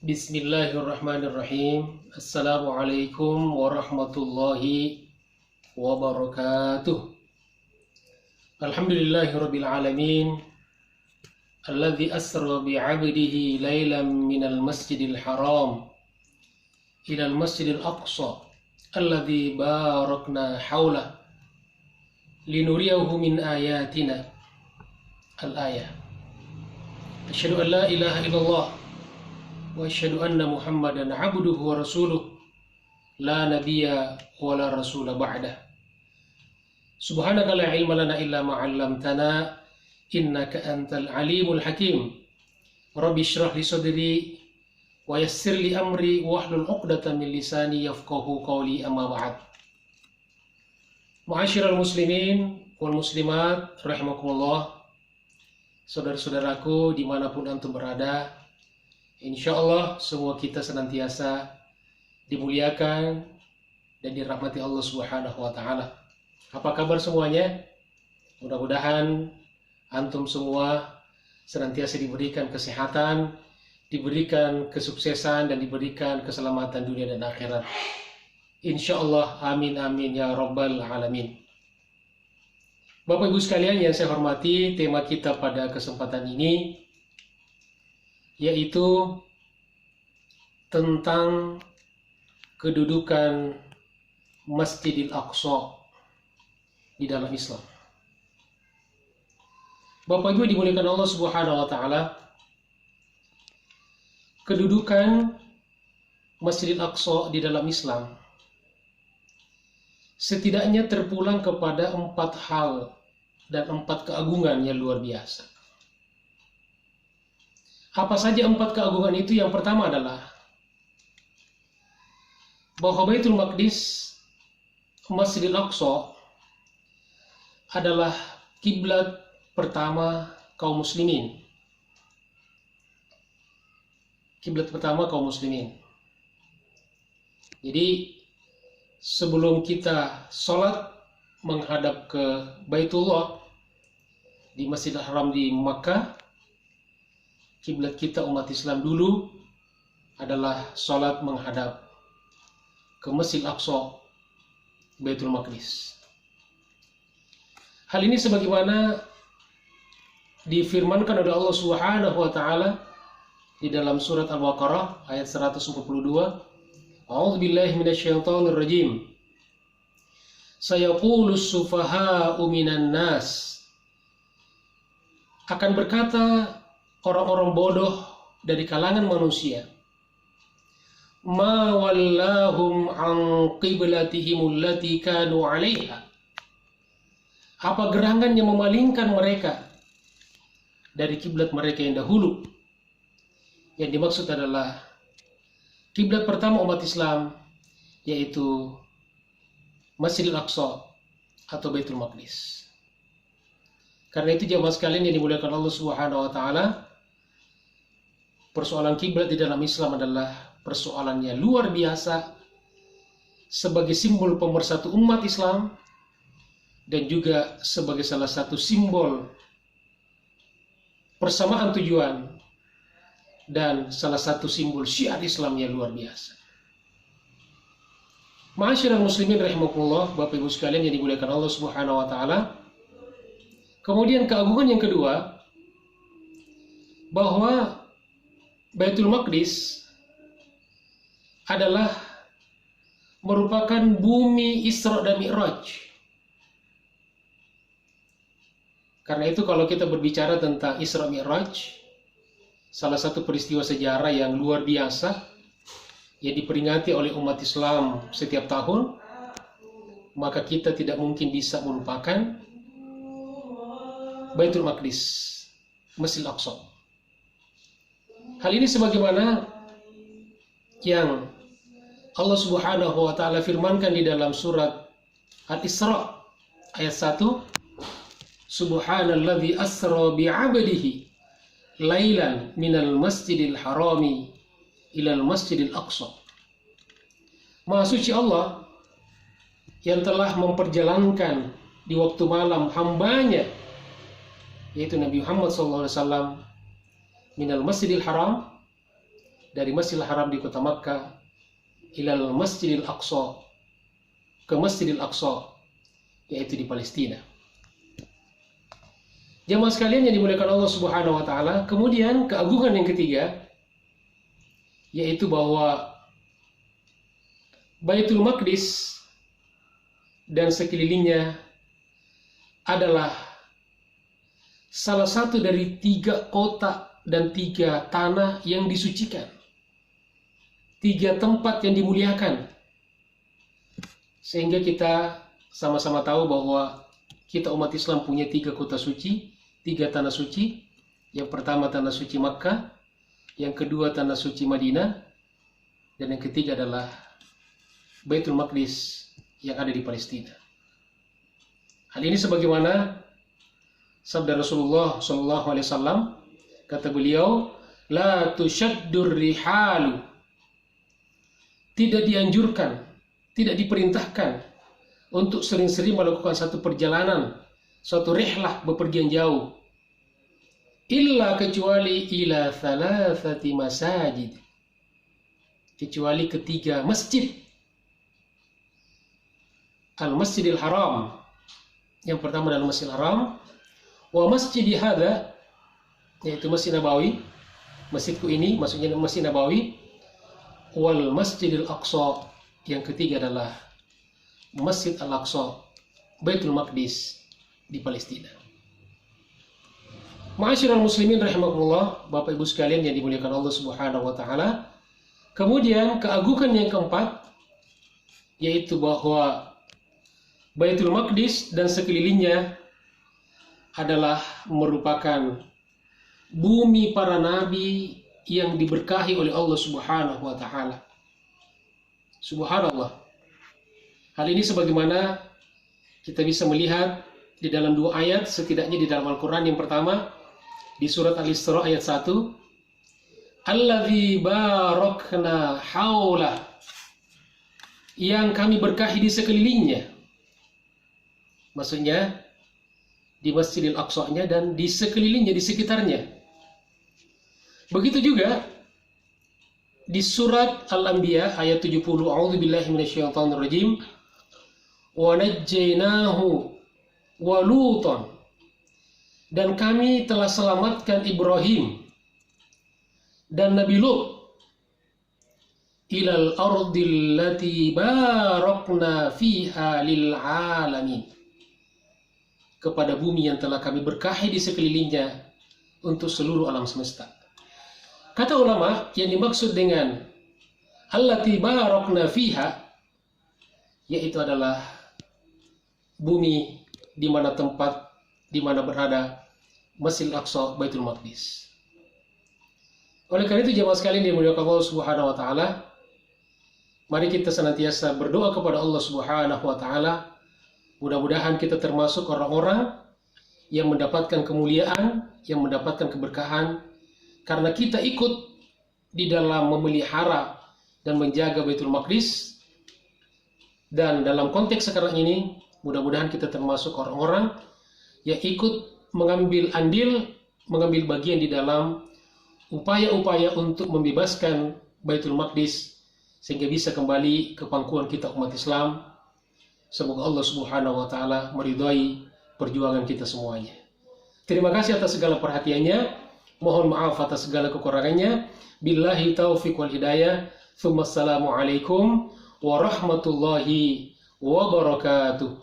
Bismillahirrahmanirrahim. Assalamualaikum warahmatullahi wabarakatuh. Alhamdulillahirabbil alamin. Alladzi asra bi'abdihi lailan minal masjidil haram ilal masjidil aqsa alladzi barakna haulah linuriyahu min ayatina. Al-ayah. Asyhadu an la ilaha illallah wa asyhadu anna Muhammadan abduhu wa rasuluh la nabiyya wa la rasula ba'dah. Subhanaka la ilma lana illa ma 'allamtana innaka antal alimul hakim. Rabbi shrah li sadri wa yassir li amri wahlul 'uqdatam min lisani yafqahu qawli, amma ba'd. Ma'asyiral muslimin wal muslimat rahimakumullah. Saudara-saudaraku dimanapun antum berada, insya Allah semua kita senantiasa dimuliakan dan dirahmati Allah Subhanahu wa Ta'ala. Apa kabar semuanya? Mudah-mudahan antum semua senantiasa diberikan kesehatan, diberikan kesuksesan, dan diberikan keselamatan dunia dan akhirat. Insya Allah, amin amin ya rabbal alamin. Bapak Ibu sekalian yang saya hormati, tema kita pada kesempatan ini yaitu tentang kedudukan Masjidil Aqsa di dalam Islam. Bapak Ibu dimuliakan Allah Subhanahu wa Ta'ala, kedudukan Masjidil Aqsa di dalam Islam setidaknya terpulang kepada 4 hal dan 4 keagungan yang luar biasa. Apa saja 4 keagungan itu? Yang pertama adalah bahwa Baitul Maqdis, Masjidil Aqsa, adalah kiblat pertama kaum muslimin. Kiblat pertama kaum muslimin. Jadi sebelum kita sholat menghadap ke Baitullah di Masjidil Haram di Makkah, kiblat kita umat Islam dulu adalah sholat menghadap ke Masjid Aqsa, Baitul Maqdis. Hal ini sebagaimana difirmankan oleh Allah Subhanahu wa Ta'ala di dalam surat Al-Baqarah ayat 142. A'udzubillahi minasyaitonir rajim. Sayaqulus sufaha'u minan nas. Akan berkata orang-orang bodoh dari kalangan manusia, ma wallahum an qiblatihim allati kanu 'alaiha. Apa gerangan yang memalingkan mereka dari kiblat mereka yang dahulu? Yang dimaksud adalah kiblat pertama umat Islam, yaitu Masjidil Aqsa atau Baitul Maqdis. Karena itu jemaah sekalian yang dimuliakan Allah Subhanahu wa Ta'ala, persoalan kiblat di dalam Islam adalah persoalan yang luar biasa sebagai simbol pemersatu umat Islam dan juga sebagai salah satu simbol persamaan tujuan dan salah satu simbol syiar Islam yang luar biasa. Ma'asyiral muslimin rahimakumullah, Bapak Ibu sekalian yang dimuliakan Allah Subhanahu wa Ta'ala. Kemudian keagungan yang kedua, bahwa Baitul Maqdis adalah merupakan bumi Isra dan Mi'raj. Karena itu kalau kita berbicara tentang Isra Mi'raj, salah satu peristiwa sejarah yang luar biasa yang diperingati oleh umat Islam setiap tahun, maka kita tidak mungkin bisa melupakan Baitul Maqdis, Masjidil Aqsa. Hal ini sebagaimana yang Allah Subhanahu wa Ta'ala firmankan di dalam surat Al-Isra ayat 1, Subhanalladzi asra bi'abdihi lailan minal masjidil harami ilal masjidil aqsa. Maha suci Allah yang telah memperjalankan di waktu malam hambanya, yaitu Nabi Muhammad SAW, minal masjidil haram, dari Masjidil Haram di kota Makkah ilal Masjidil Aqsa, ke Masjidil Aqsa, yaitu di Palestina. Jamaah sekalian yang dimuliakan Allah Subhanahu wa taala, kemudian keagungan yang ketiga yaitu bahwa Baitul Maqdis dan sekelilingnya adalah salah satu dari 3 kota dan 3 tanah yang disucikan, 3 tempat yang dimuliakan. Sehingga kita sama-sama tahu bahwa kita umat Islam punya 3 kota suci, 3 tanah suci. Yang pertama tanah suci Makkah, yang kedua tanah suci Madinah, dan yang ketiga adalah Baitul Maqdis yang ada di Palestina. Hal ini sebagaimana sabda Rasulullah SAW, kata beliau, la tushaddur rihalu, tidak dianjurkan, tidak diperintahkan untuk sering-sering melakukan satu perjalanan, suatu rihlah, bepergian jauh, illa kecuali ila thalathati masajid, kecuali ke 3 masjid. Al-Masjidil Haram, yang pertama adalah Masjidil Haram, wa masjidi hadza, yaitu Masjid Nabawi, masjidku ini maksudnya Masjid Nabawi, wal Masjidil Aqsa, yang ketiga adalah Masjid Al-Aqsa, Baitul Maqdis di Palestina. Ma'asyiral muslimin rahimakumullah, Bapak Ibu sekalian yang dimuliakan Allah Subhanahu wa taala. Kemudian keagungan yang keempat yaitu bahwa Baitul Maqdis dan sekelilingnya adalah merupakan bumi para nabi yang diberkahi oleh Allah Subhanahu wa taala. Subhanallah. Hal ini sebagaimana kita bisa melihat di dalam 2 ayat setidaknya di dalam Al-Qur'an. Yang pertama di surat Al-Isra ayat 1, Allazi barakna haula, yang kami berkahi di sekelilingnya. Maksudnya di Masjidil Aqsa-nya dan di sekelilingnya, di sekitarnya. Begitu juga di surat Al-Anbiya ayat 70, A'udzubillahi minasyaitonirrajim, wa najjaynahu wa Lutan, dan kami telah selamatkan Ibrahim dan Nabi Lut ilal ardil lati barakna fiha lil alamin, kepada bumi yang telah kami berkahi di sekelilingnya untuk seluruh alam semesta. Kata ulama, yang dimaksud dengan allati barakna fiha, yaitu adalah bumi di mana tempat di mana berada Masjidil Aqsa, Baitul Maqdis. Oleh karena itu jemaah sekalian dimuliakan Allah Subhanahu wa taala, mari kita senantiasa berdoa kepada Allah Subhanahu wa taala. Mudah-mudahan kita termasuk orang-orang yang mendapatkan kemuliaan, yang mendapatkan keberkahan, karena kita ikut di dalam memelihara dan menjaga Baitul Maqdis. Dan dalam konteks sekarang ini, mudah-mudahan kita termasuk orang-orang yang ikut mengambil andil, mengambil bagian di dalam upaya-upaya untuk membebaskan Baitul Maqdis, sehingga bisa kembali ke pangkuan kita umat Islam. Semoga Allah Subhanahu wa taala meridhai perjuangan kita semuanya. Terima kasih atas segala perhatiannya. Mohon maaf atas segala kekurangannya. Billahi taufiq wal hidayah. Tsumma assalamu alaikum warahmatullahi wabarakatuh.